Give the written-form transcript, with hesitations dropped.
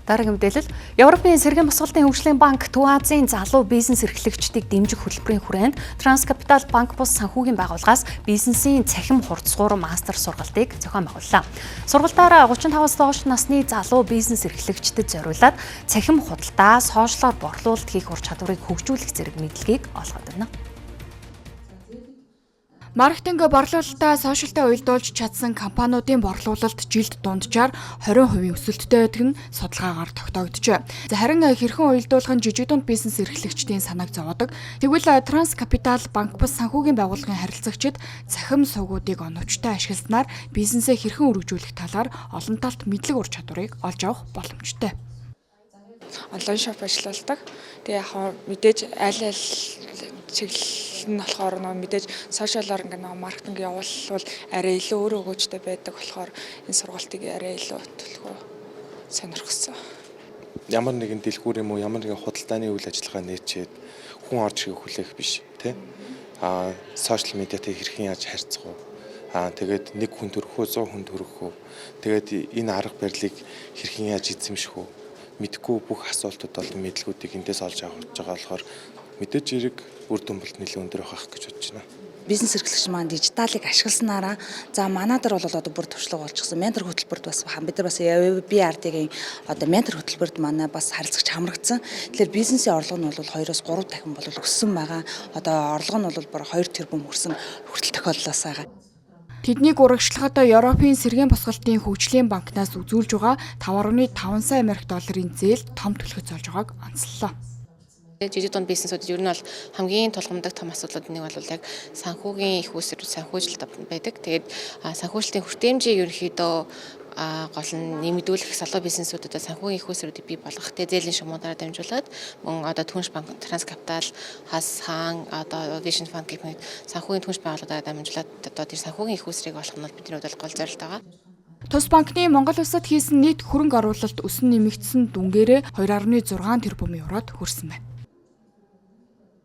Дараагийн мэдээлэл Европын цэргийн босголтын хөгжлийн банк Төв Азийн залуу бизнес эрхлэгчдийг дэмжих хөтөлбөрийн хүрээнд Транскапитал банк бус санхүүгийн байгууллагаас бизнесийн цахим хурцгуур мастер сургалтыг зохион байгууллаа. Сургалтаараа 35-аас доош насны залуу бизнес эрхлэгчдэд зориулаад цахим худалдаа, сошиалоор борлуулалт хийх ур чадварыг хөгжүүлэх зэрэг мэдлэгийг олгоод байна. Маркетинг борлуулалтаа сошиалтай уялдуулж чадсан компаниудын борлуулалт жилд дунджаар 20% өсөлттэй байдаг нь судалгаагаар тогтоогдожээ. Харин хэрхэн уялдуулах нь жижиг дунд бизнес эрхлэгчдийн санааг зовоодог. Тэгвэл Транскапитал банк бус санхүүгийн байгууллагын харилцагчид цахим сувгуудыг оновчтой ашигласнаар бизнесээ хэрхэн өргөжүүлэх талаар олон талт мэдлэг ур чадварыг олж авах боломжтой. Онлайн шоп ажилладаг. Тэгээ яг мэдээж аль чиглэл нь болохоор мэдээж сошиалаар маркетинг явуулвал арай илүү өөр өгөөжтэй байдаг болохоор энэ сургалтыг арай илүү төлөвлөгөө сонирхсон. Ямар нэгэн дэлгүүр юм уу, ямар нэгэн худалдааны үйл ажиллагаа нээчээд хүн орж ирэх хүлээх биш тий. Сошиал медиатай хэрхэн яаж харьцах вэ? Тэгээд нэг хүн төрөх үү, 100 хүн төрөх үү? Тэгээд энэ арга барилыг хэрхэн яаж эзэмших вэ? Мэдгүй бүх асуултууд бол мэдлгүүдийг эндээс олж авах байгаа болохоор мэдээж эрэг үр дүнбэлт нэлээд өндөр байх гэж бодож байна. Бизнес эрхлэгч маань дижиталыг ашигласнараа за манай дээр бол одоо бүр туршлага олчихсон ментор хөтөлбөрт бас бид нар бас BRD-гийн одоо ментор хөтөлбөрт манай бас харилцагч хамрагдсан. Тэгэхээр бизнесийн орлого нь бол 2-3 дахин бол өссөн байгаа. Одоо орлого нь бол бүр 2 тэрбум хүрсэн хүртэл тохиоллоос байгаа. Тэднийг урагшлахад Европын цэргийн босголтын хөгжлийн банкнаас үзүүлж байгаа 5.5 сая Америк долларын зээл том төлөхөц олж байгааг онцлолоо. Жижиг дунд бизнесүүдэд ер нь бол хамгийн тулгамддаг том асуудлууд нэг бол яг санхүүгийн их үүсвэр санхүүжилт байдаг. Тэгээд санхүүжилтийн хүртээмжийг ерөнхийдөө гол нь нэмэгдүүлэх залуу бизнесүүдэд санхүүгийн их үүсвэрүүдийг бий болгох зээлийн шумуудаараа дамжуулаад мөн одоо Түнш банк, Транскапитал, Хас хаан, одоо Vision Fund гэх мэт санхүүгийн түнш байгууллагуудаараа дамжуулаад одоо тэр санхүүгийн их үүсвэрийг олох нь бидний хувьд гол зорилт байгаа. Тус банкны Монгол улсад хийсэн нийт хөрөнгө оруулалт өсөн нэмэгдсэн дүнгээрээ 2.6 тэрбум еврод хүрсэн байна.